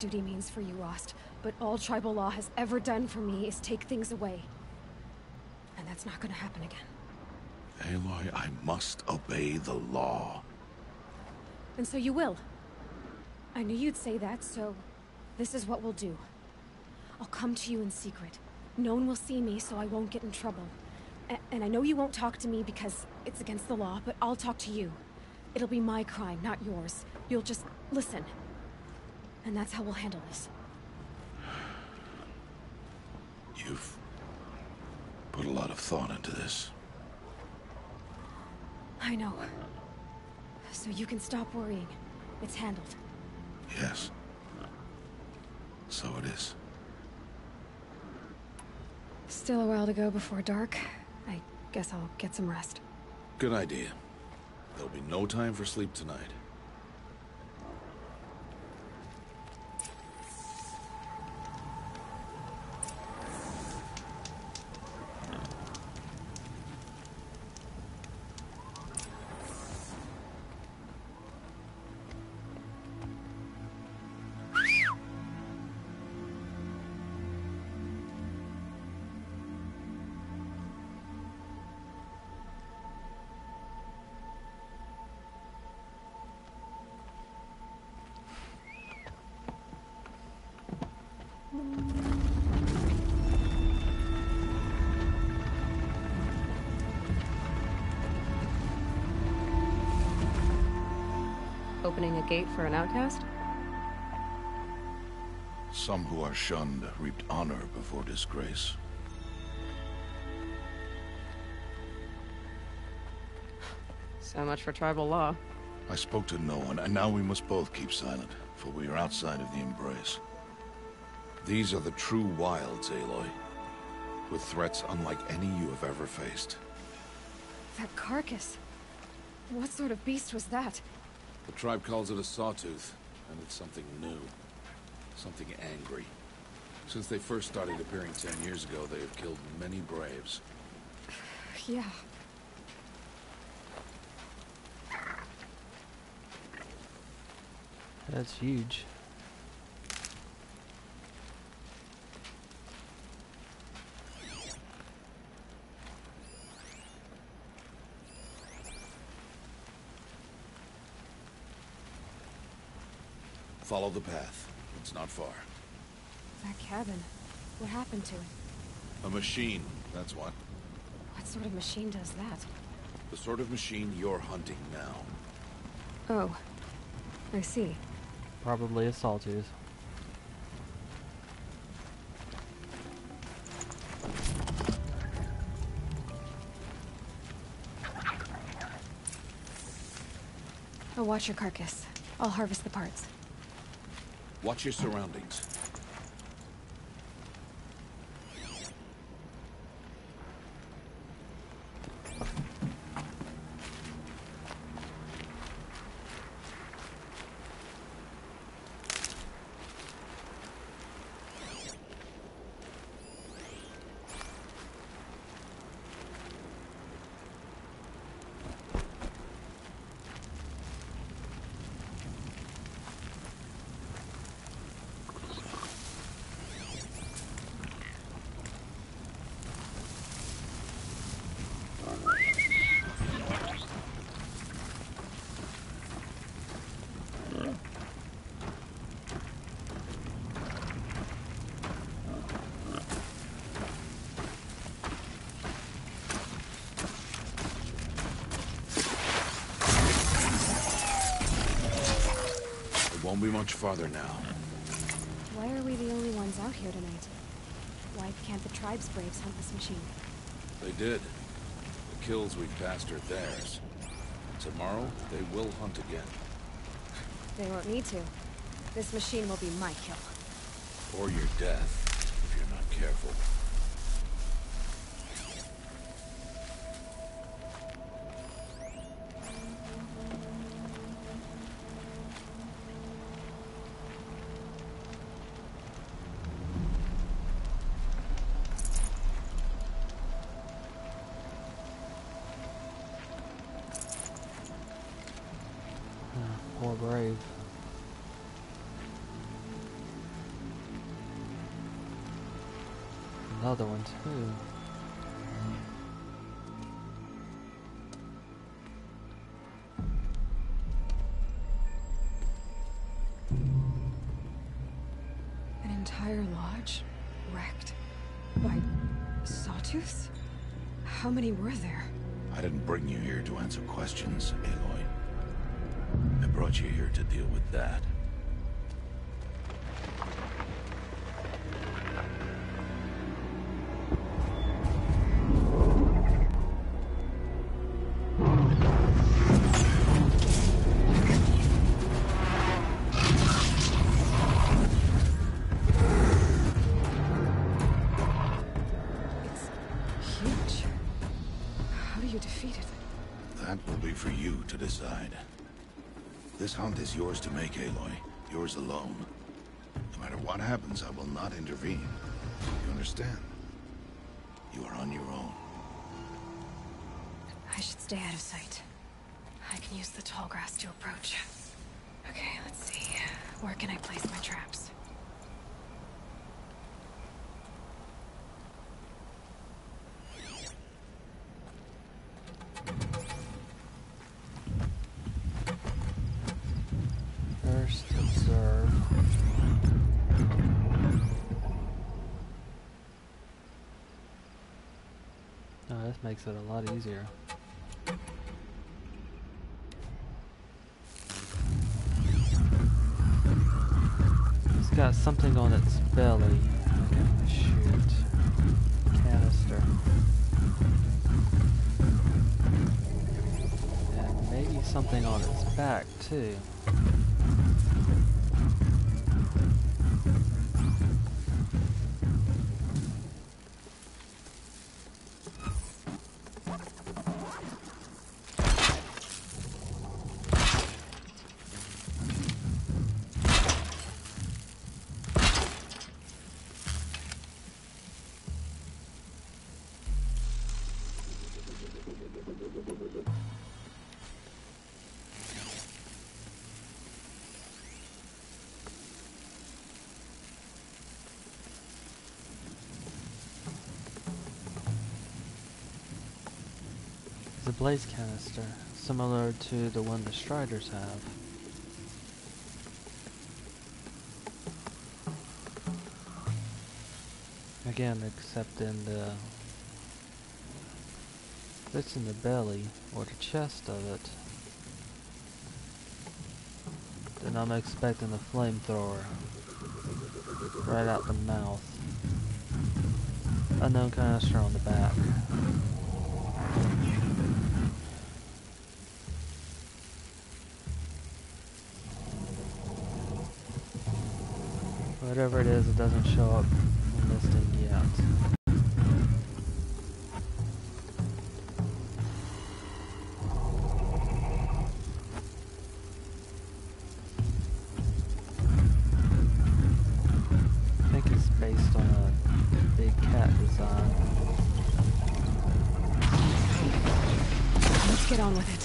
duty means for you, Rost, but all tribal law has ever done for me is take things away. And that's not gonna happen again. Aloy, I must obey the law. And so you will. I knew you'd say that, so this is what we'll do. I'll come to you in secret. No one will see me, so I won't get in trouble. And I know you won't talk to me because it's against the law, but I'll talk to you. It'll be my crime, not yours. You'll just listen. And that's how we'll handle this. You've put a lot of thought into this. I know. So you can stop worrying. It's handled. Yes. So it is. Still a while to go before dark. I guess I'll get some rest. Good idea. There'll be no time for sleep tonight. Opening a gate for an outcast? Some who are shunned reaped honor before disgrace. So much for tribal law. I spoke to no one, and now we must both keep silent, for we are outside of the embrace. These are the true wilds, Aloy, with threats unlike any you have ever faced. That carcass. What sort of beast was that? The tribe calls it a Sawtooth, and it's something new. Something angry. Since they first started appearing 10 years ago, they have killed many braves. Yeah. That's huge. Follow the path. It's not far. That cabin. What happened to it? A machine, that's what. What sort of machine does that? The sort of machine you're hunting now. Oh. I see. Probably a Sawtooth. I'll watch your carcass. I'll harvest the parts. Watch your surroundings. Won't be much farther now. Why are we the only ones out here tonight? Why can't the tribe's braves hunt this machine? They did. The kills we passed are theirs. Tomorrow, they will hunt again. They won't need to. This machine will be my kill. Or your death, if you're not careful. Poor brave. another one too. An entire lodge wrecked by Sawtooths? How many were there? I didn't bring you here to answer questions, Aloy. I brought you here to deal with that. To decide. This hunt is yours to make, Aloy. Yours alone. No matter what happens, I will not intervene. You understand? You are on your own. I should stay out of sight. I can use the tall grass to approach. Okay, let's see. Where can I place my traps? First, observe. Oh, this makes it a lot easier. It's got something on its belly. Okay, shoot. Canister. And maybe something on its back, too. The blaze canister, similar to the one the Striders have. Again, except in the... it's in the belly, or the chest of it. Then I'm expecting the flamethrower. Right out the mouth. Unknown canister on the back. Whatever it is, it doesn't show up in listing yet. I think it's based on a big cat design. Let's get on with it.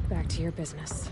Back to your business.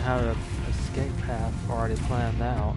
have an escape path already planned out.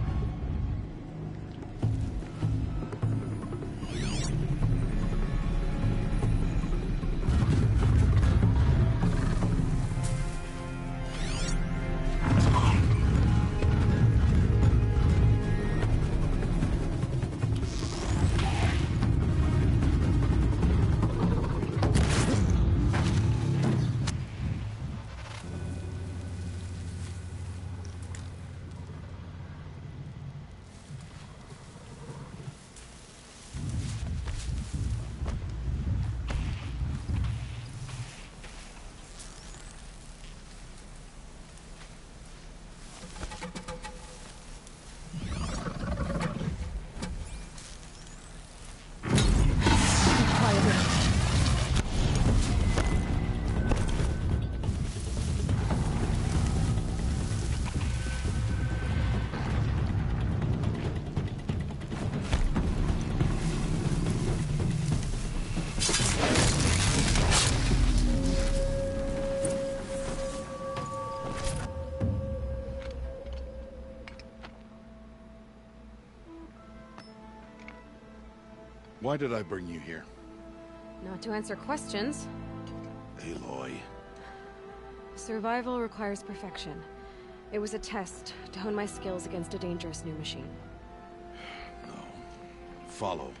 Why did I bring you here? Not to answer questions. Aloy. Survival requires perfection. It was a test to hone my skills against a dangerous new machine. No. Follow.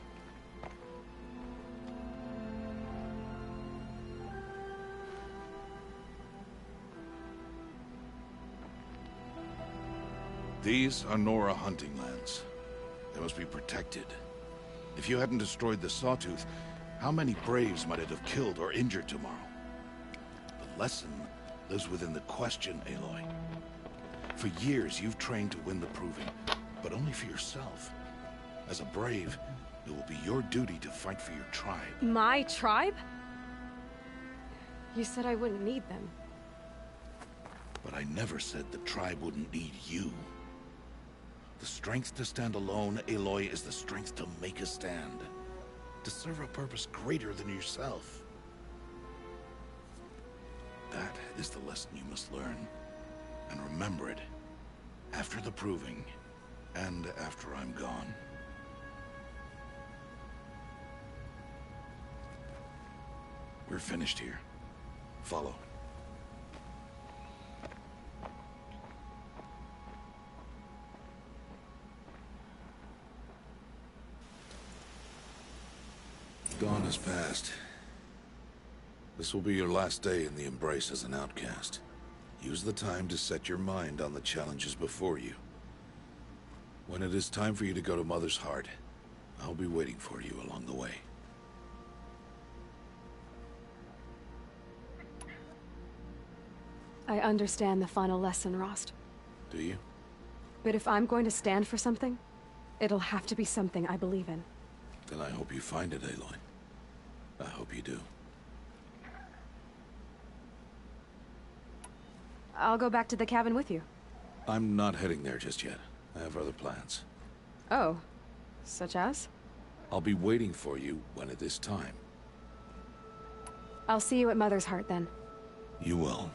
These are Nora hunting lands. They must be protected. If you hadn't destroyed the Sawtooth, how many Braves might it have killed or injured tomorrow? The lesson lives within the question, Aloy. For years, you've trained to win the proving, but only for yourself. As a Brave, it will be your duty to fight for your tribe. My tribe? You said I wouldn't need them. But I never said the tribe wouldn't need you. The strength to stand alone, Aloy, is the strength to make a stand. To serve a purpose greater than yourself. That is the lesson you must learn. And remember it. After the proving. And after I'm gone. We're finished here. Follow. Dawn has passed. This will be your last day in the Embrace as an outcast. Use the time to set your mind on the challenges before you. When it is time for you to go to Mother's Heart, I'll be waiting for you along the way. I understand the final lesson, Rost. Do you? But if I'm going to stand for something, it'll have to be something I believe in. Then I hope you find it, Aloy. I hope you do. I'll go back to the cabin with you. I'm not heading there just yet. I have other plans. Oh. Such as? I'll be waiting for you when it is time. I'll see you at Mother's Heart, then. You will.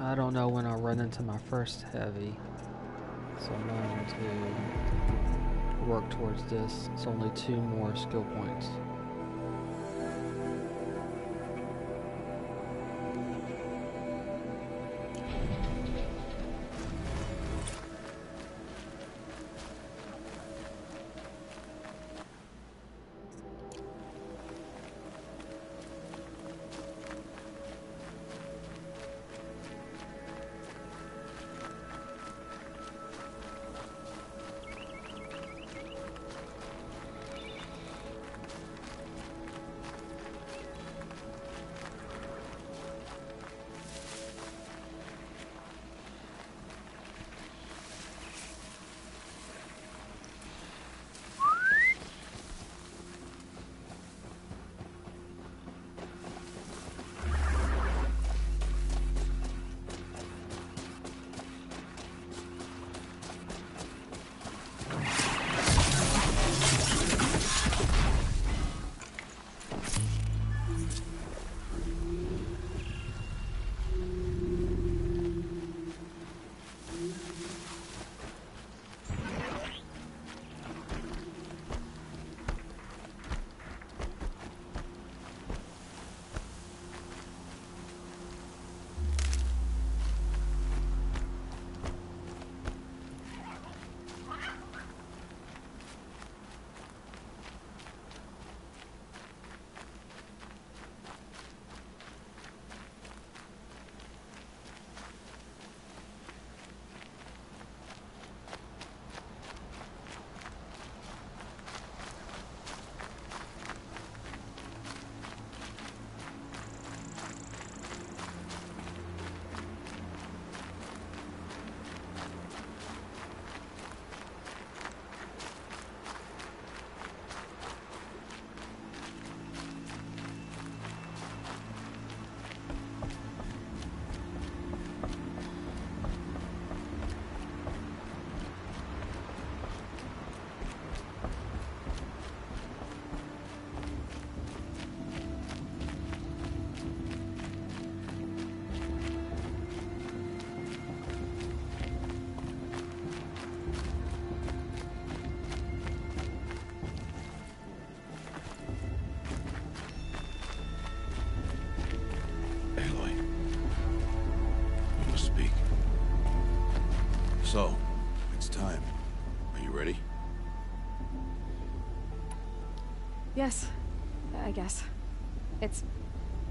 I don't know when I'll run into my first heavy, so I'm going to work towards this. It's only 2 more skill points. ready? Yes, I guess. It's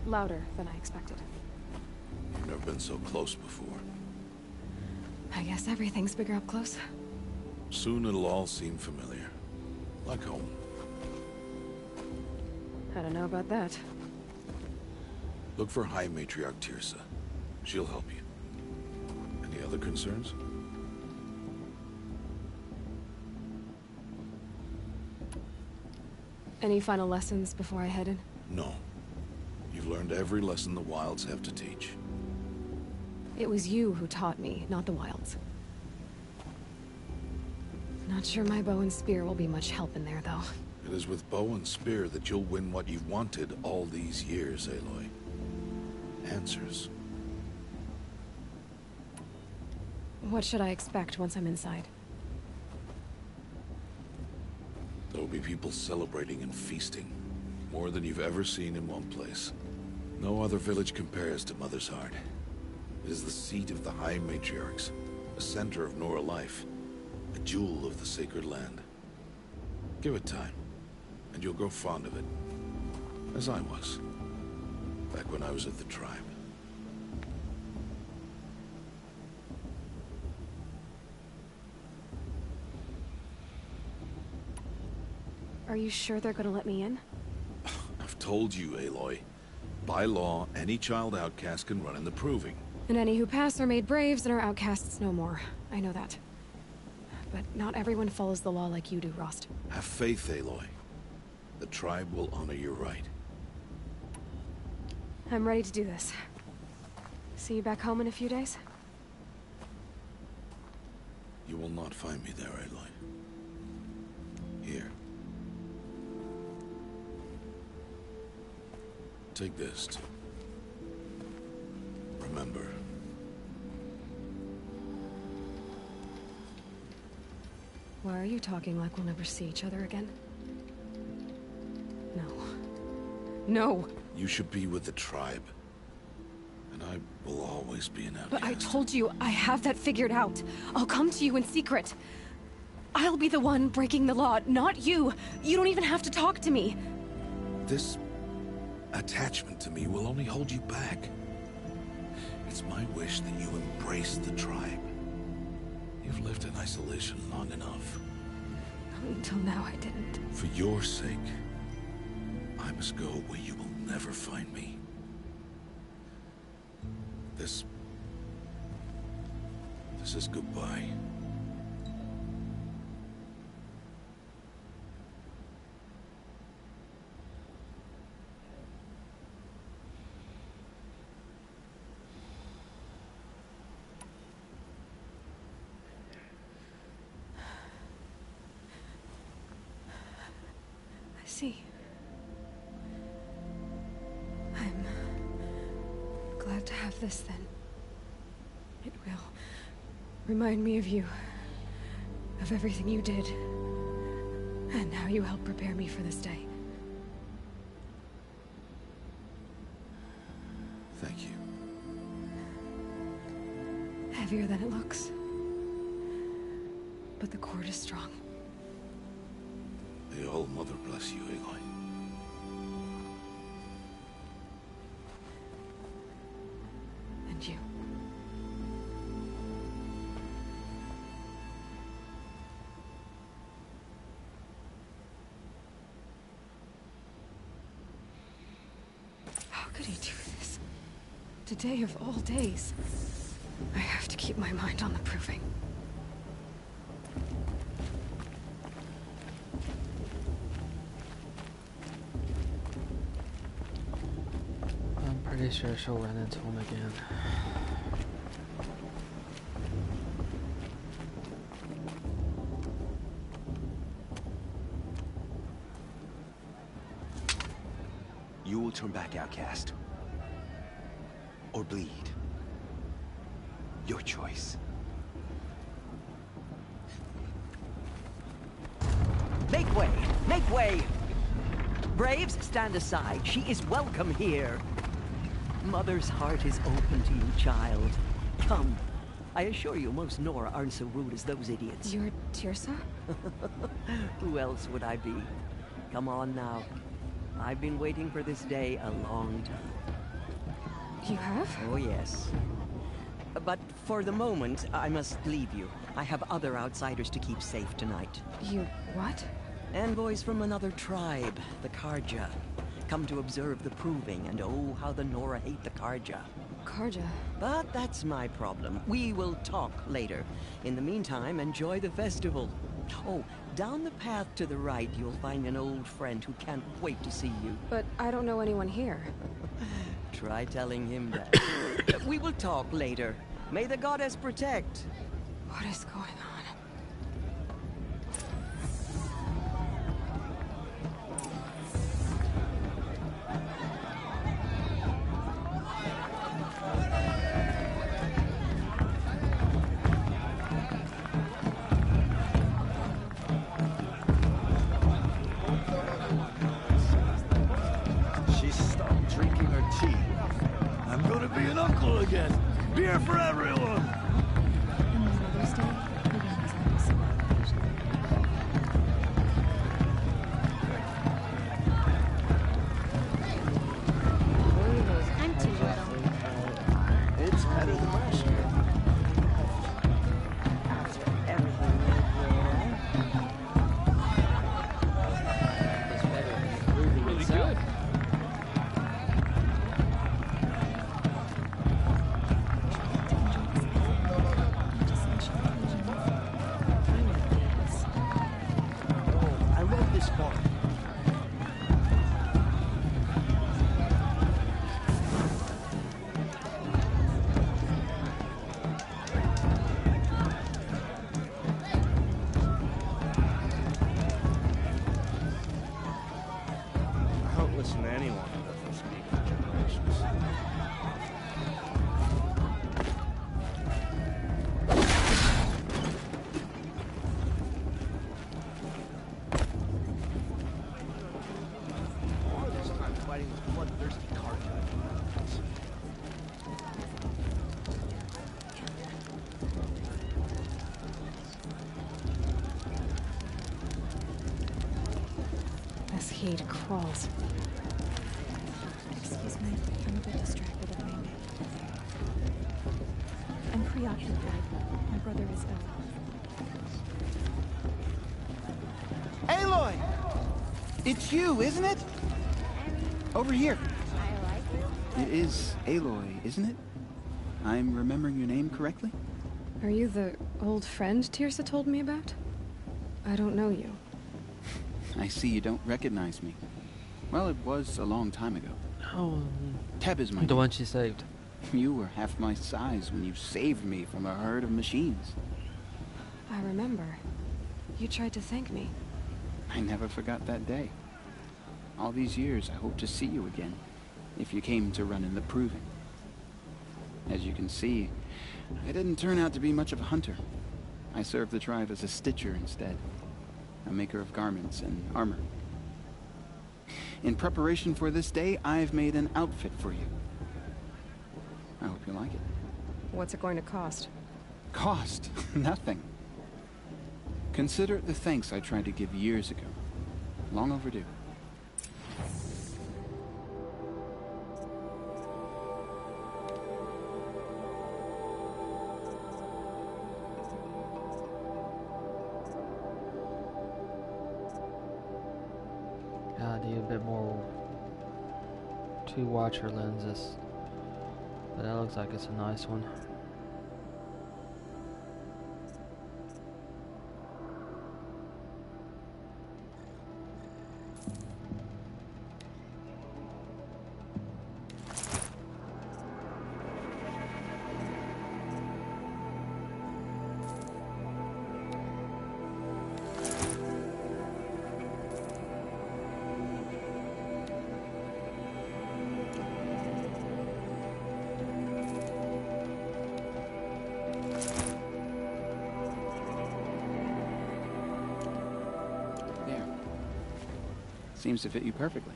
louder than I expected. You've never been so close before. I guess everything's bigger up close. Soon it'll all seem familiar. Like home. I don't know about that. Look for High Matriarch Tirsa. She'll help you. Any other concerns? Any final lessons before I head in? No. You've learned every lesson the Wilds have to teach. It was you who taught me, not the Wilds. Not sure my bow and spear will be much help in there, though. It is with bow and spear that you'll win what you've wanted all these years, Aloy. Answers. What should I expect once I'm inside? There will be people celebrating and feasting. More than you've ever seen in one place. No other village compares to Mother's Heart. It is the seat of the High Matriarchs, a center of Nora life, a jewel of the sacred land. Give it time, and you'll grow fond of it. As I was, back when I was at the tribe. Are you sure they're gonna let me in? I've told you, Aloy. By law, any child outcast can run in the Proving. And any who pass are made braves and are outcasts no more. I know that. But not everyone follows the law like you do, Rost. Have faith, Aloy. The tribe will honor your right. I'm ready to do this. See you back home in a few days? You will not find me there, Aloy. Here. Take this. Remember. Why are you talking like we'll never see each other again? No. No! You should be with the tribe. And I will always be an outcast. But I told you, I have that figured out. I'll come to you in secret. I'll be the one breaking the law, not you. You don't even have to talk to me. This attachment to me will only hold you back. It's my wish that you embrace the tribe. You've lived in isolation long enough. Until now, I didn't. For your sake, I must go where you will never find me. This is goodbye. I see. I'm glad to have this then. It will remind me of you, of everything you did, and how you helped prepare me for this day. Thank you. Heavier than it looks. But the cord is strong. May All Mother bless you, Aloy. And you. How could he do this? Today of all days. I have to keep my mind on the Proving. I'm pretty sure she'll run into him again. You will turn back, outcast. Or bleed. Your choice. Make way! Make way! Braves, stand aside. She is welcome here. Mother's heart is open to you, child. Come. I assure you, most Nora aren't so rude as those idiots. You're Tirsa? Who else would I be? Come on now. I've been waiting for this day a long time. You have? Oh, yes. But for the moment, I must leave you. I have other outsiders to keep safe tonight. You what? Envoys from another tribe, the Karja. Come to observe the proving, and oh, how the Nora hate the Karja. Karja. But that's my problem. We will talk later. In the meantime, enjoy the festival. Oh, down the path to the right, you'll find an old friend who can't wait to see you. But I don't know anyone here. Try telling him that. We will talk later. May the goddess protect. What is going on? She stopped drinking her tea. I'm gonna be an uncle again. Beer for everyone. Mother's Day, maybe he's having some occasion. I'm too little. It's better than last year. After everything Really good. Oh, I love this part. I don't listen to anyone who doesn't speak for generations. All this time fighting with bloodthirsty Karja. This heat crawls. Excuse me, I'm a bit distracted at my I'm preoccupied. My brother is ill. Aloy! It's you, isn't it? Over here. It is Aloy, isn't it? I'm remembering your name correctly? Are you the old friend Tirsa told me about? I don't know you. I see you don't recognize me. Well, it was a long time ago. Oh, Teb is my the name. one she saved. You were half my size when you saved me from a herd of machines. I remember. You tried to thank me. I never forgot that day. All these years, I hope to see you again, if you came to run in the proving. As you can see, I didn't turn out to be much of a hunter. I served the tribe as a stitcher instead, a maker of garments and armor. In preparation for this day, I've made an outfit for you. I hope you like it. What's it going to cost? Cost? Nothing. Consider it the thanks I tried to give years ago. Long overdue. Gotta do a bit more 2-watcher lenses. But that looks like it's a nice one. There. Seems to fit you perfectly.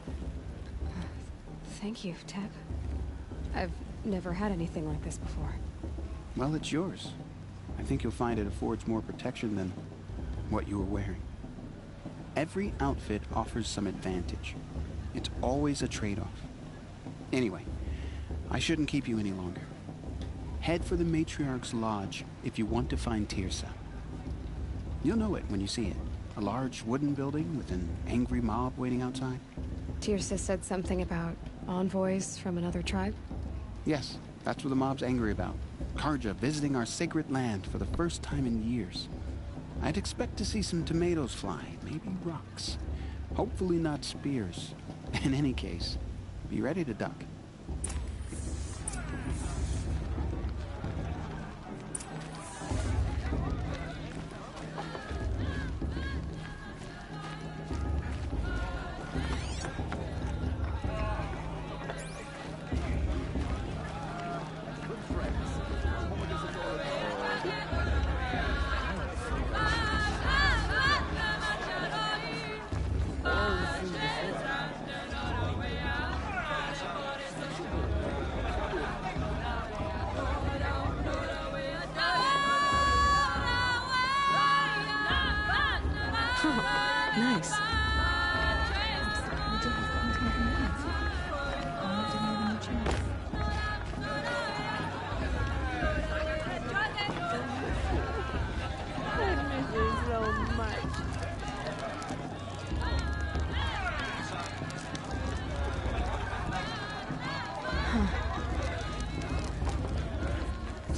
Thank you, Teb. I've never had anything like this before. Well, it's yours. I think you'll find it affords more protection than what you were wearing. Every outfit offers some advantage. It's always a trade-off. Anyway, I shouldn't keep you any longer. Head for the Matriarch's Lodge if you want to find Tirsa. You'll know it when you see it. A large wooden building with an angry mob waiting outside. Tirsa said something about envoys from another tribe? Yes, that's what the mob's angry about. Karja visiting our sacred land for the first time in years. I'd expect to see some tomatoes fly, maybe rocks. Hopefully not spears. In any case, be ready to duck. Nice.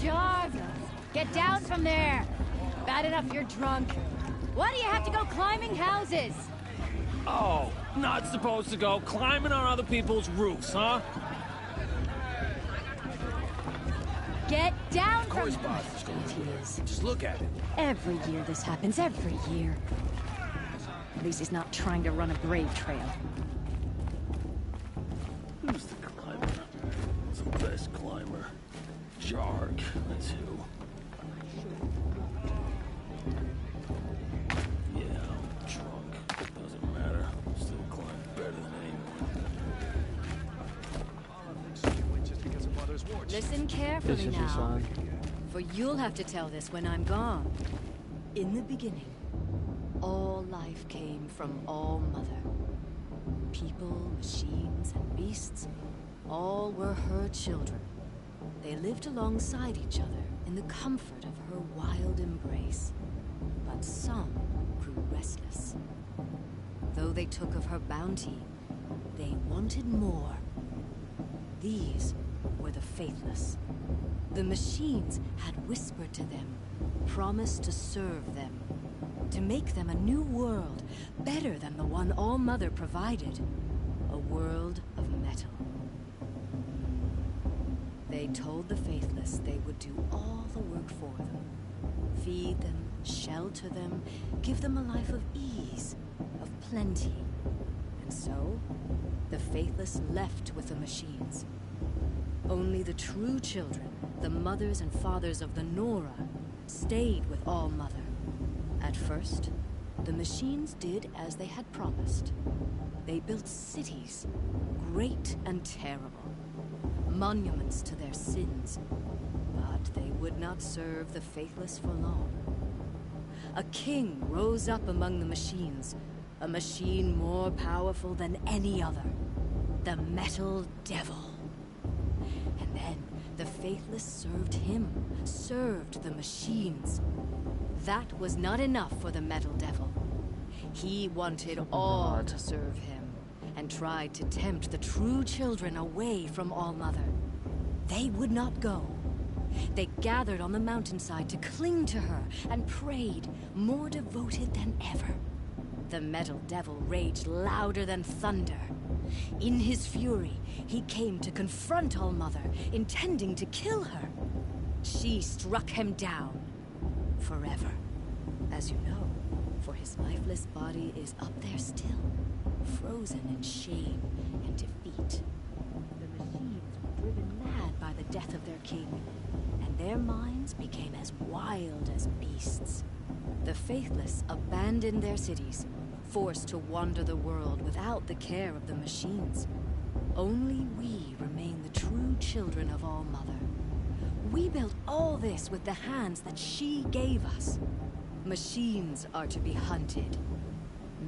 Jarvis, get down from there. Bad enough you're drunk. Why do you have to go climbing houses? Oh, not supposed to go climbing on other people's roofs, huh? Get down Of course, from boss. there. Just look at it. Every year this happens, every year. At least he's not trying to run a brave trail. Who's the climber? The best climber. Jarg, that's who. Yeah, I'm drunk. Doesn't matter. Still climb better than anyone. Listen carefully This is now, fun. for you'll have to tell this when I'm gone. In the beginning, all life came from All Mother. People, machines, and beasts, all were her children. They lived alongside each other in the comfort of her wild embrace. But some grew restless. Though they took of her bounty, they wanted more. These were the faithless. The machines had whispered to them, promised to serve them, to make them a new world, better than the one All Mother provided. A world of metal. They told the faithless they would do all the work for them. Feed them, shelter them, give them a life of ease, of plenty. And so, the faithless left with the machines. Only the true children, the mothers and fathers of the Nora, stayed with All Mother. At first, the machines did as they had promised. They built cities, great and terrible, monuments to their sins, but they would not serve the faithless for long. A king rose up among the machines, a machine more powerful than any other, the Metal Devil. And then the faithless served him, served the machines. That was not enough for the Metal Devil. He wanted all to serve him, and tried to tempt the true children away from All Mother. They would not go. They gathered on the mountainside to cling to her and prayed, more devoted than ever. The Metal Devil raged louder than thunder. In his fury, he came to confront All Mother, intending to kill her. She struck him down. Forever. As you know, for his lifeless body is up there still, frozen in shame and defeat. The machines were driven mad by the death of their king, and their minds became as wild as beasts. The faithless abandoned their cities, forced to wander the world without the care of the machines. Only we remain the true children of All Mother. We built all this with the hands that she gave us. Machines are to be hunted.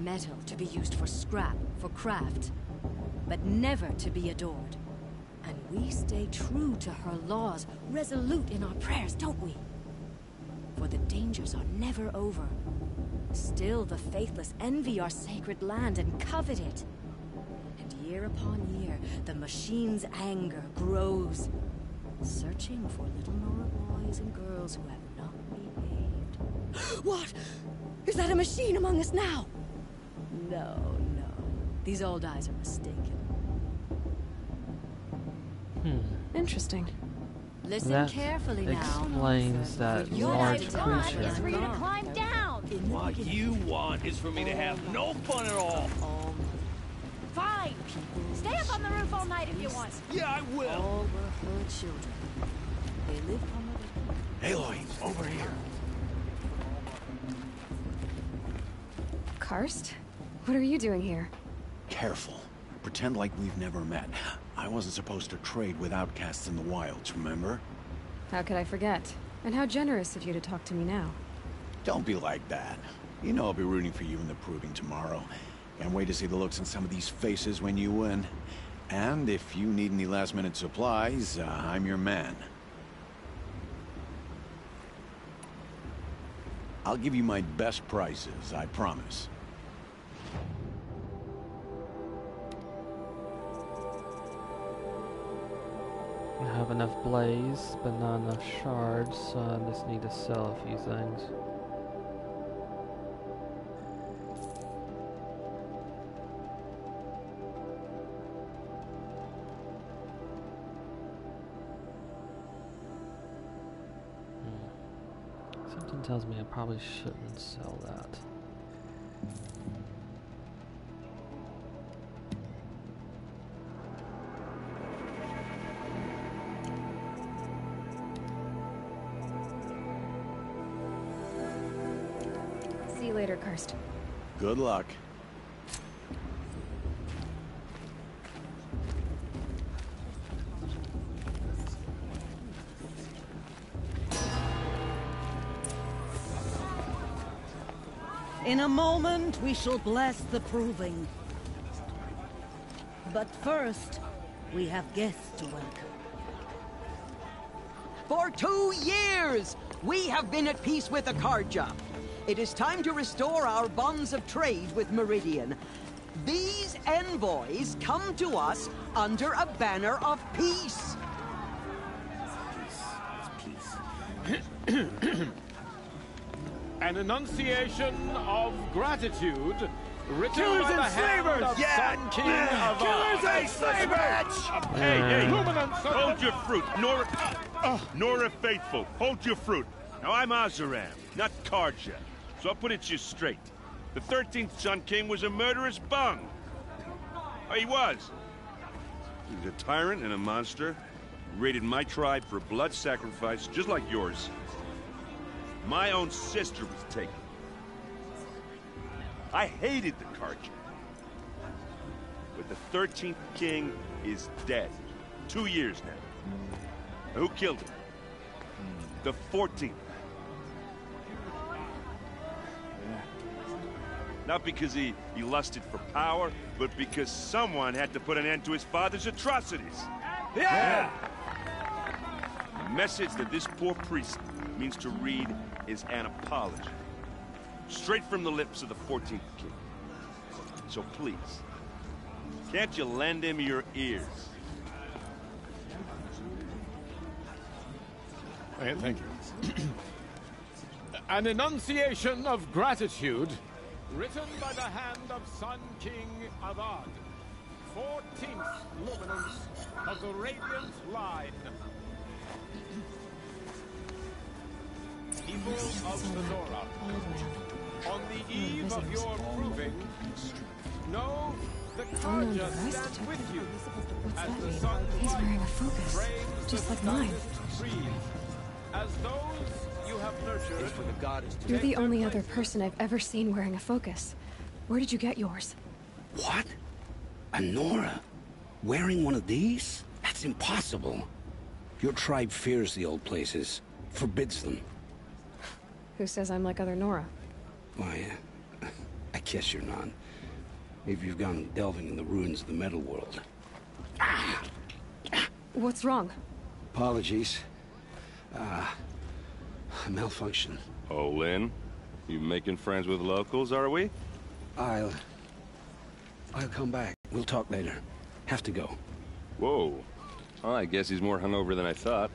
Metal to be used for scrap, for craft. But never to be adored. And we stay true to her laws, resolute in our prayers, don't we? For the dangers are never over. Still the faithless envy our sacred land and covet it. And year upon year, the machine's anger grows, searching for little Nora boys and girls who have not behaved. What? Is that a machine among us now? No, no. These old eyes are mistaken. Interesting. Listen That carefully now. explains that large creature. Is for you to climb down. What you want is for me to have no fun at all. Fine. Stay up on the roof all night if you want. Yeah, I will. All were her children. They lived on the Aloy, over here. Karst? What are you doing here? Careful. Pretend like we've never met. I wasn't supposed to trade with outcasts in the wilds, remember? How could I forget? And how generous of you to talk to me now. Don't be like that. You know I'll be rooting for you in the proving tomorrow. Can't wait to see the looks on some of these faces when you win. And if you need any last-minute supplies, I'm your man. I'll give you my best prices, I promise. I have enough blaze, but not enough shards, so I just need to sell a few things. Something tells me I probably shouldn't sell that. See you later, Karst. Good luck. In a moment, we shall bless the proving. But first, we have guests to welcome. For 2 years, we have been at peace with Akarja. It is time to restore our bonds of trade with Meridian. These envoys come to us under a banner of peace. An enunciation of gratitude written Killers by the and hand slavers! of Sun King of Killers and slavers! Hey, Luminance hold your fruit. Nora Faithful, hold your fruit. Now, I'm Azaram, not Karja, so I'll put it to you straight. The 13th Sun King was a murderous bung. Oh, he was. He was a tyrant and a monster. Raided my tribe for blood sacrifice, just like yours. My own sister was taken. I hated the Karja. But the 13th king is dead. 2 years now. Who killed him? The 14th. Not because he lusted for power, but because someone had to put an end to his father's atrocities. Yeah! The message that this poor priest means to read is an apology. Straight from the lips of the 14th king. So please, can't you lend him your ears? Thank you. An enunciation of gratitude written by the hand of Sun King Avad, 14th luminance of the Radiant Line. People of Sonora, on the eve of your proving, know the Karja stands with you as the sun He's wearing a focus, just like mine. breathe, as those you have nurtured. For the goddess to You're the only other person I've ever seen wearing a focus. Where did you get yours? What? A Nora? Wearing one of these? That's impossible. Your tribe fears the old places, forbids them. Who says I'm like other Nora? Why, I guess you're none. Maybe you've gone delving in the ruins of the metal world. What's wrong? Apologies. Malfunction. Oh, Lynn? You making friends with locals, are we? I'll come back. We'll talk later. Have to go. Whoa. Oh, I guess he's more hungover than I thought.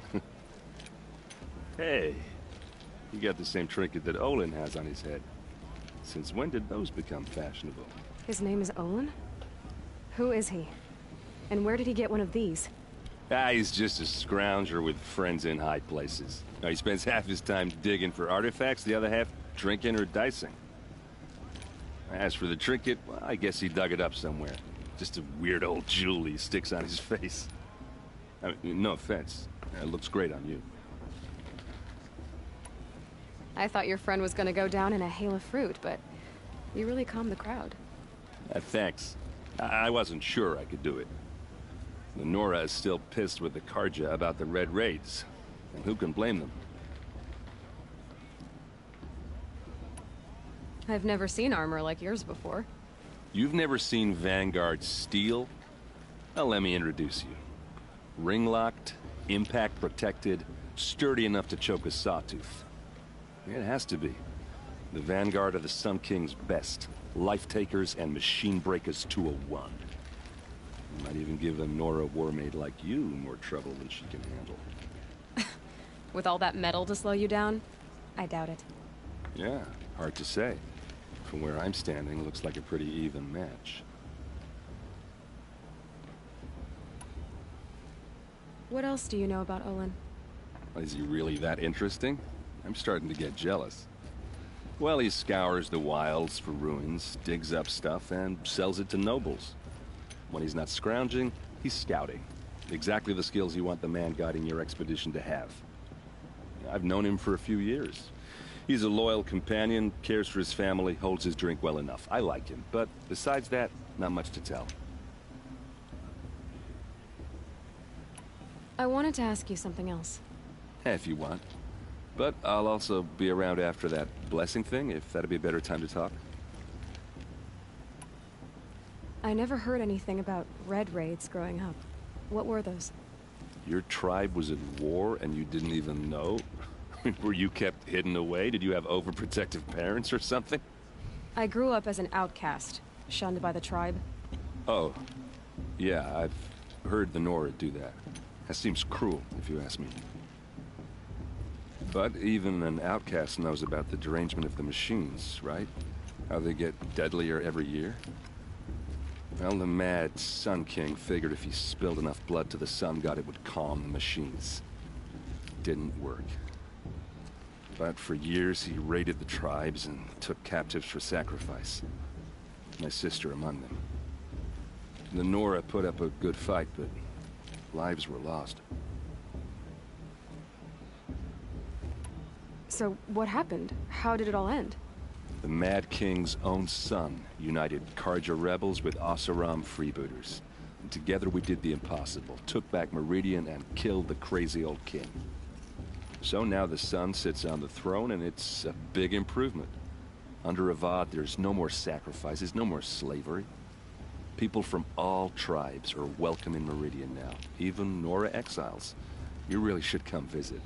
Hey, you got the same trinket that Olin has on his head. Since when did those become fashionable? His name is Olin? Who is he? And where did he get one of these? He's just a scrounger with friends in high places. Now, he spends half his time digging for artifacts, the other half drinking or dicing. As for the trinket, well, I guess he dug it up somewhere. Just a weird old jewel he sticks on his face. I mean, no offense. It looks great on you. I thought your friend was gonna go down in a hail of fruit, but you really calmed the crowd. Thanks. I wasn't sure I could do it. The Nora is still pissed with the Karja about the Red Raids. And who can blame them? I've never seen armor like yours before. You've never seen Vanguard steel? Well, let me introduce you. Ring-locked, impact-protected, sturdy enough to choke a Sawtooth. It has to be. The Vanguard are the Sun King's best. Life-takers and machine-breakers to a one. Might even give a Nora warmaid like you more trouble than she can handle. With all that metal to slow you down? I doubt it. Yeah, hard to say. From where I'm standing, looks like a pretty even match. What else do you know about Olin? Is he really that interesting? I'm starting to get jealous. Well, he scours the wilds for ruins, digs up stuff, and sells it to nobles. When he's not scrounging, he's scouting. Exactly the skills you want the man guiding your expedition to have. I've known him for a few years. He's a loyal companion, cares for his family, holds his drink well enough. I like him, but besides that, not much to tell. I wanted to ask you something else. If you want. But I'll also be around after that blessing thing, if that'd be a better time to talk. I never heard anything about Red Raids growing up. What were those? Your tribe was at war and you didn't even know? Were you kept hidden away? Did you have overprotective parents or something? I grew up as an outcast, shunned by the tribe. Oh, yeah, I've heard the Nora do that. That seems cruel, if you ask me. But even an outcast knows about the derangement of the machines, right? How they get deadlier every year? Well, the mad Sun King figured if he spilled enough blood to the Sun God, it would calm the machines. Didn't work. But for years, he raided the tribes and took captives for sacrifice. My sister among them. The Nora put up a good fight, but lives were lost. So, what happened? How did it all end? The Mad King's own son united Karja rebels with Oseram freebooters. And together we did the impossible, took back Meridian and killed the crazy old king. So now the son sits on the throne and it's a big improvement. Under Avad, there's no more sacrifices, no more slavery. People from all tribes are welcome in Meridian now, even Nora exiles. You really should come visit.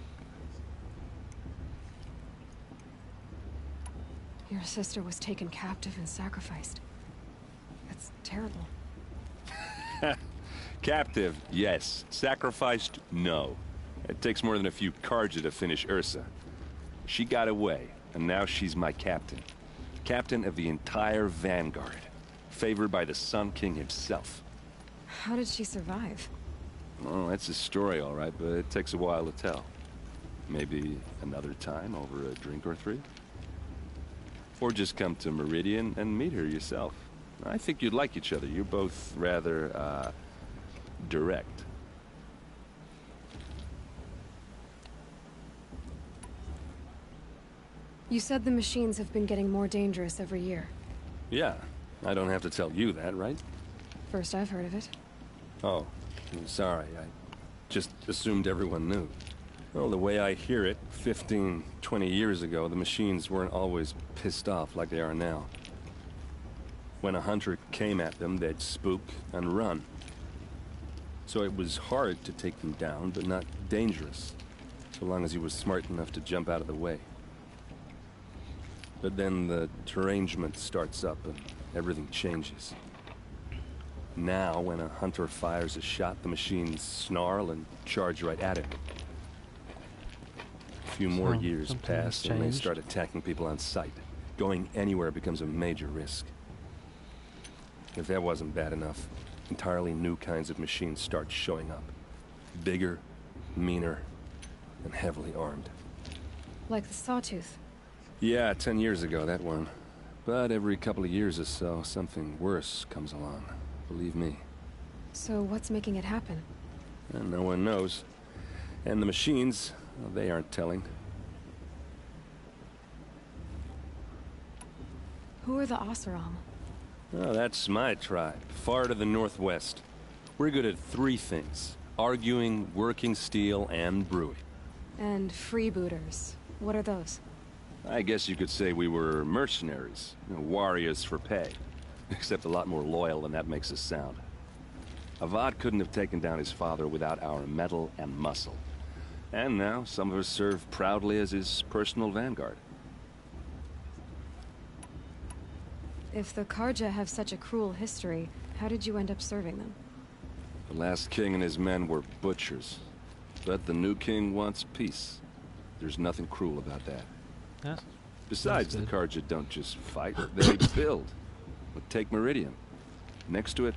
Your sister was taken captive and sacrificed. That's terrible. Captive, yes. Sacrificed, no. It takes more than a few Karja to finish Ursa. She got away, and now she's my captain. Captain of the entire Vanguard. Favored by the Sun King himself. How did she survive? Oh, that's a story, all right, but it takes a while to tell. Maybe another time over a drink or three? Or just come to Meridian and meet her yourself. I think you'd like each other. You're both rather, direct. You said the machines have been getting more dangerous every year. Yeah, I don't have to tell you that, right? First I've heard of it. Oh, I'm sorry. I just assumed everyone knew. Well, the way I hear it, 15, 20 years ago, the machines weren't always pissed off like they are now. When a hunter came at them, they'd spook and run. So it was hard to take them down, but not dangerous, so long as he was smart enough to jump out of the way. But then the derangement starts up and everything changes. Now, when a hunter fires a shot, the machines snarl and charge right at him. A few more years pass and they start attacking people on sight. Going anywhere becomes a major risk. If that wasn't bad enough, entirely new kinds of machines start showing up. Bigger, meaner, and heavily armed. Like the Sawtooth. Yeah, 10 years ago, that one. But every couple of years or so, something worse comes along. Believe me. So what's making it happen? And no one knows. And the machines, well, they aren't telling. Who are the Oseram? Oh, that's my tribe, far to the northwest. We're good at 3 things. Arguing, working steel, and brewing. And freebooters. What are those? I guess you could say we were mercenaries. Warriors for pay. Except a lot more loyal than that makes us sound. Avad couldn't have taken down his father without our metal and muscle. And now, some of us serve proudly as his personal vanguard. If the Karja have such a cruel history, how did you end up serving them? The last king and his men were butchers. But the new king wants peace. There's nothing cruel about that. Yes. Besides, the Karja don't just fight, they build. But take Meridian. Next to it,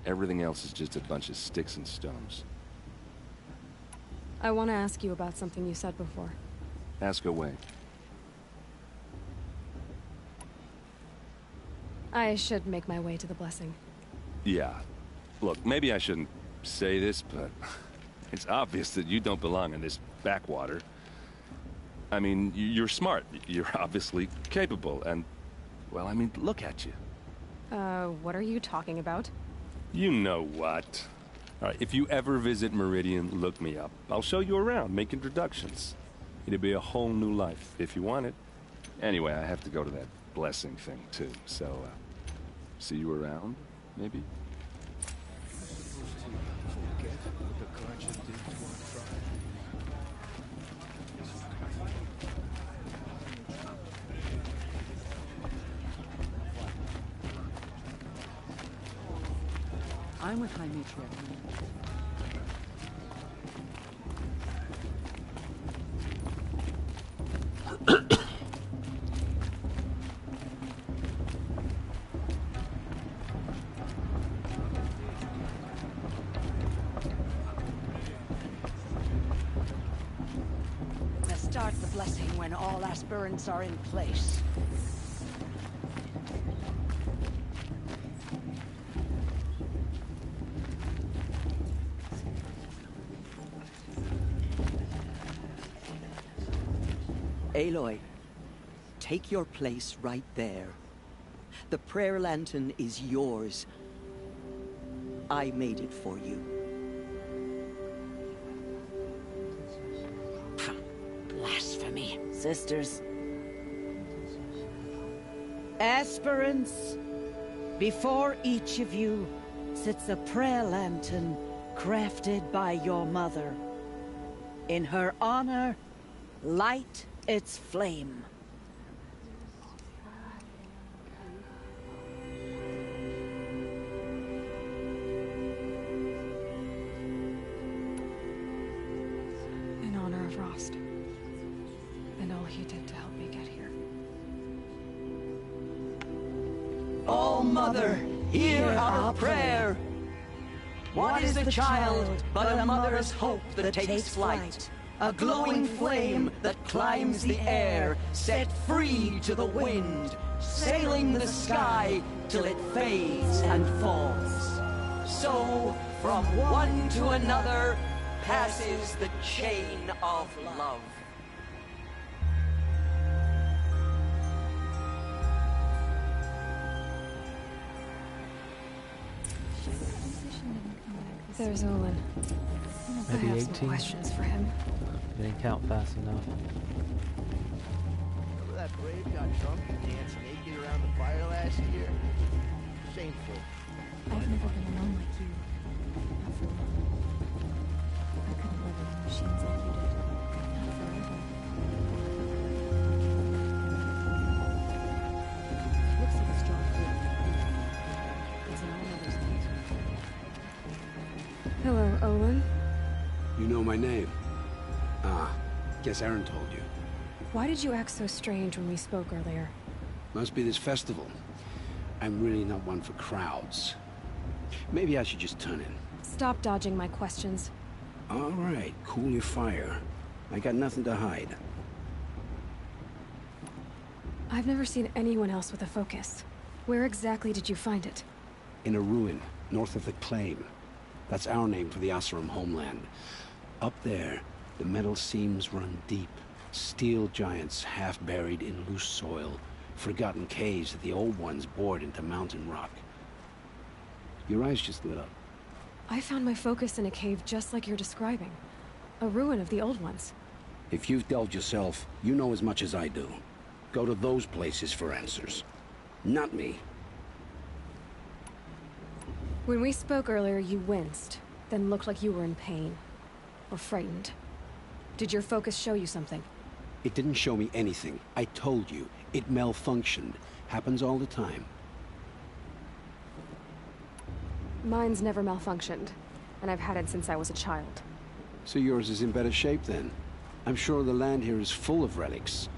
everything else is just a bunch of sticks and stones. I want to ask you about something you said before. Ask away. I should make my way to the blessing. Yeah. Look, maybe I shouldn't say this, but it's obvious that you don't belong in this backwater. I mean, you're smart. You're obviously capable, and, well, I mean, look at you. What are you talking about? You know what. All right, if you ever visit Meridian, look me up. I'll show you around, make introductions. It'll be a whole new life, if you want it. Anyway, I have to go to that blessing thing, too, so, see you around, maybe? I'm with High Matriarch. Let's start the blessing when all aspirants are in place. Aloy, take your place right there. The prayer lantern is yours. I made it for you. Blasphemy. Sisters. Aspirants, before each of you sits a prayer lantern crafted by your mother. In her honor, light its flame. In honor of Rost. And all he did to help me get here. Oh, Mother, hear our prayer. What is the child but a mother's hope that takes flight? A glowing flame that climbs the air, set free to the wind, sailing the sky till it fades and falls. So, from one to another, passes the chain of love. There's Olin. I Maybe have 18. some questions for him. Didn't count fast enough. Remember that brave got drunk and danced naked around the fire last year? Shameful. I've never been alone like you. Not for long. I couldn't live in machines like you did. Not forever. Looks like a strong group. It's in all others' hands. Hello, Olin. You know my name? Ah, guess Aaron told you. Why did you act so strange when we spoke earlier? Must be this festival. I'm really not one for crowds. Maybe I should just turn in. Stop dodging my questions. All right, cool your fire. I got nothing to hide. I've never seen anyone else with a focus. Where exactly did you find it? In a ruin, north of the Claim. That's our name for the Oseram homeland. Up there, the metal seams run deep. Steel giants half buried in loose soil. Forgotten caves that the old ones bored into mountain rock. Your eyes just lit up. I found my focus in a cave just like you're describing. A ruin of the old ones. If you've delved yourself, you know as much as I do. Go to those places for answers. Not me. When we spoke earlier, you winced, then looked like you were in pain. Or frightened. Did your focus show you something? It didn't show me anything. I told you. It malfunctioned. Happens all the time. Mine's never malfunctioned, and I've had it since I was a child. So yours is in better shape then. I'm sure the land here is full of relics.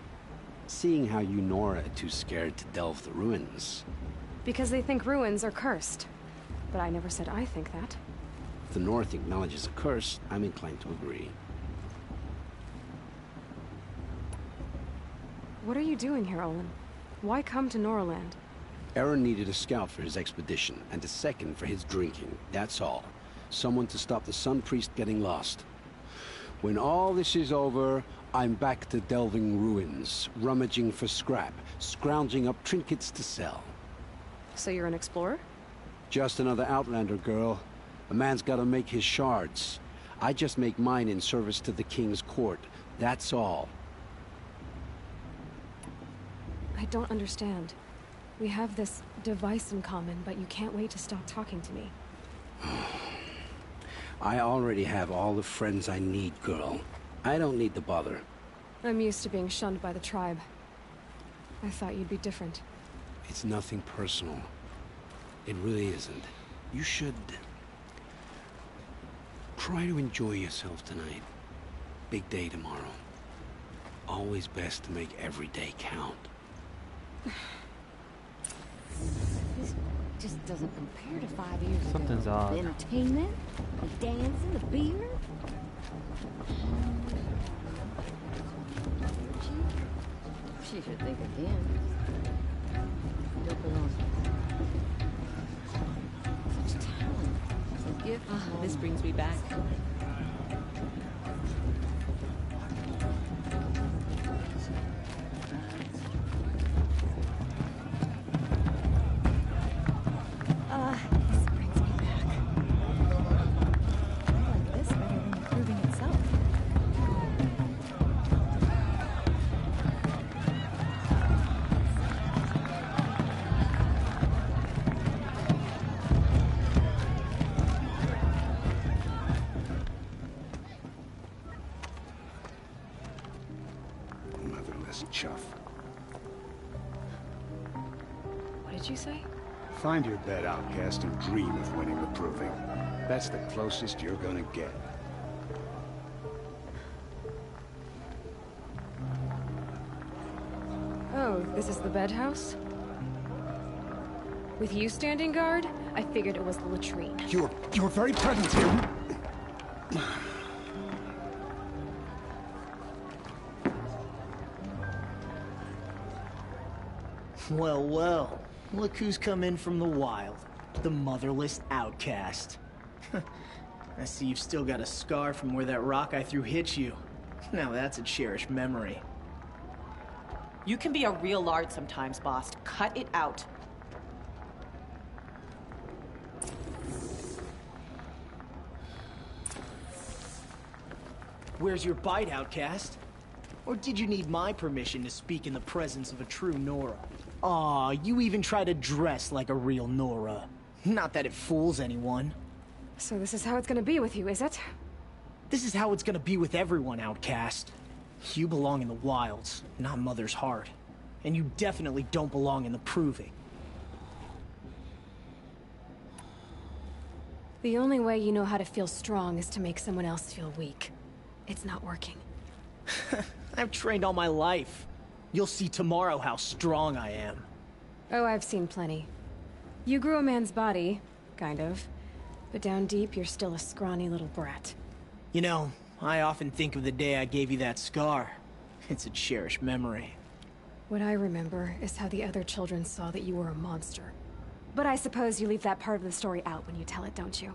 Seeing how you Nora are too scared to delve the ruins. Because they think ruins are cursed. But I never said I think that. If the North acknowledges a curse, I'm inclined to agree. What are you doing here, Olin? Why come to Noraland? Aaron needed a scout for his expedition, and a second for his drinking, that's all. Someone to stop the Sun Priest getting lost. When all this is over, I'm back to delving ruins, rummaging for scrap, scrounging up trinkets to sell. So you're an explorer? Just another Outlander, girl. A man's gotta make his shards. I just make mine in service to the King's court, that's all. I don't understand. We have this device in common, but you can't wait to stop talking to me. I already have all the friends I need, girl. I don't need the bother. I'm used to being shunned by the tribe. I thought you'd be different. It's nothing personal. It really isn't. You should... try to enjoy yourself tonight. Big day tomorrow. Always best to make every day count. This just doesn't compare to 5 years ago. Something's odd. The entertainment, the dancing, the beer. She should think again. Don't belong. Such talent. Such gift. This brings me back. This brings me back. I like this better than the proving itself. Motherless chuff. What did you say? Find your bed, outcast, and dream of winning the proving. That's the closest you're gonna get. Oh, this is the bed house? With you standing guard, I figured it was the latrine. Your very presence here... Well, well. Look who's come in from the wild. The motherless outcast. I see you've still got a scar from where that rock I threw hit you. Now that's a cherished memory. You can be a real lard sometimes, boss. Cut it out. Where's your bite, outcast? Or did you need my permission to speak in the presence of a true Nora? Aw, you even try to dress like a real Nora. Not that it fools anyone. So this is how it's gonna be with you, is it? This is how it's gonna be with everyone, outcast. You belong in the wilds, not Mother's heart. And you definitely don't belong in the proving. The only way you know how to feel strong is to make someone else feel weak. It's not working. I've trained all my life. You'll see tomorrow how strong I am. Oh, I've seen plenty. You grew a man's body, kind of. But down deep, you're still a scrawny little brat. You know, I often think of the day I gave you that scar. It's a cherished memory. What I remember is how the other children saw that you were a monster. But I suppose you leave that part of the story out when you tell it, don't you?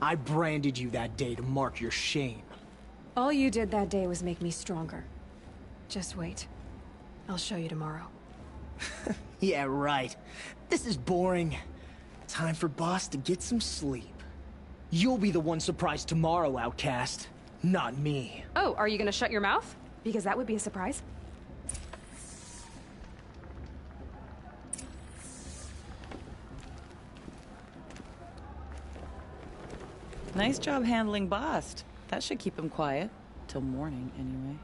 I branded you that day to mark your shame. All you did that day was make me stronger. Just wait. I'll show you tomorrow. Yeah, right. This is boring. Time for Boss to get some sleep. You'll be the one surprised tomorrow, outcast. Not me. Oh, are you gonna shut your mouth? Because that would be a surprise. Nice job handling Bast. That should keep him quiet. Till morning, anyway.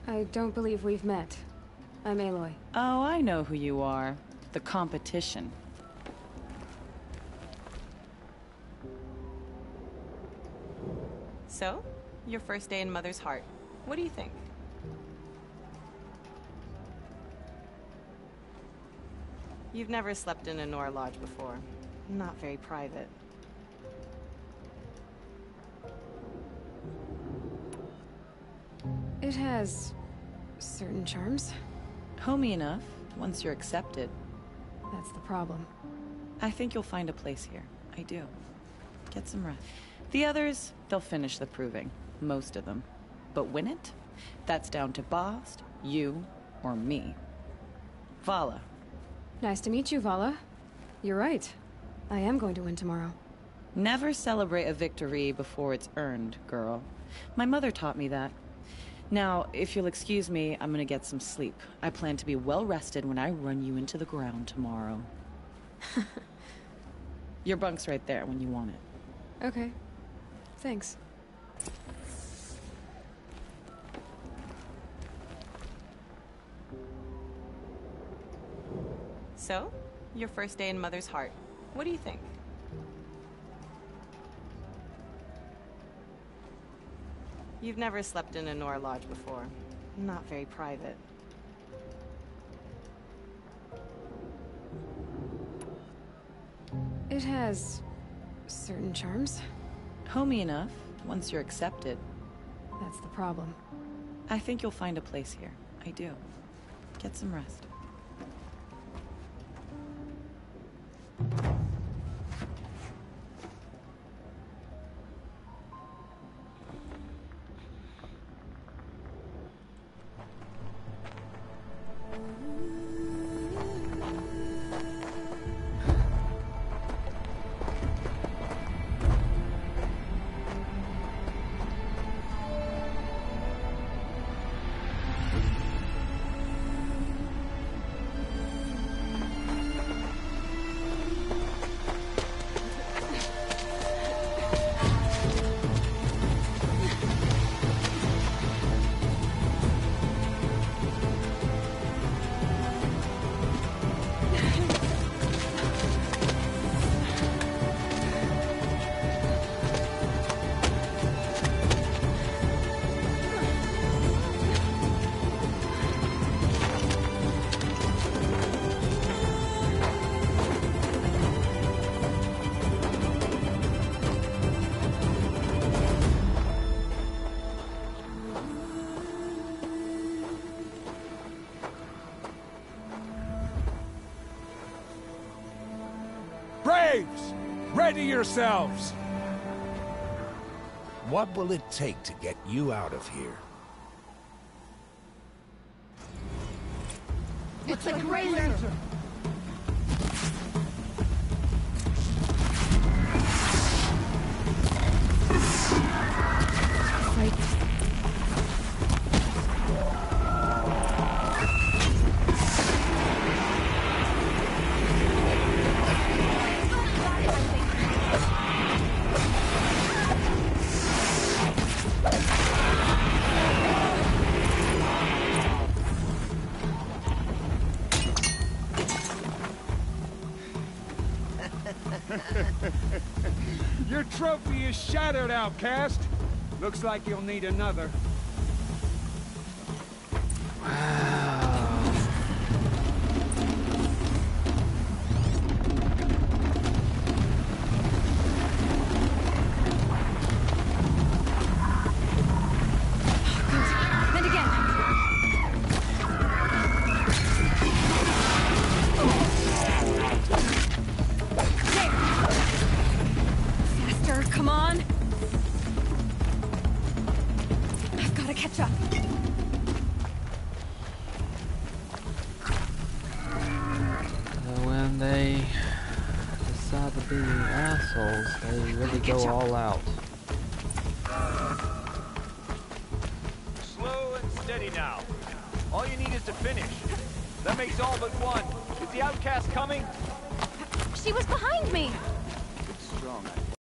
I don't believe we've met. I'm Aloy. Oh, I know who you are. The competition. So, your first day in Mother's heart. What do you think? You've never slept in a Nora lodge before. Not very private. It has certain charms. Homey enough, once you're accepted. That's the problem. I think you'll find a place here. I do. Get some rest. The others, they'll finish the proving. Most of them. But win it? That's down to Bast, you, or me. Vala. Nice to meet you, Vala. You're right. I am going to win tomorrow. Never celebrate a victory before it's earned, girl. My mother taught me that. Now, if you'll excuse me, I'm gonna get some sleep. I plan to be well rested when I run you into the ground tomorrow. Your bunk's right there when you want it. Okay. Thanks. So, your first day in Mother's heart. What do you think? You've never slept in a Nora lodge before. Not very private. It has certain charms. Homey enough, once you're accepted. That's the problem. I think you'll find a place here. I do. Get some rest. Braves! Ready yourselves! What will it take to get you out of here? It's a Grey Lantern! Fight. Your trophy is shattered, outcast. Looks like you'll need another. Come on! I've got to catch up. When they decide to be assholes, they really go all out. Slow and steady now. All you need is to finish. That makes all but one. Is the outcast coming? She was behind me!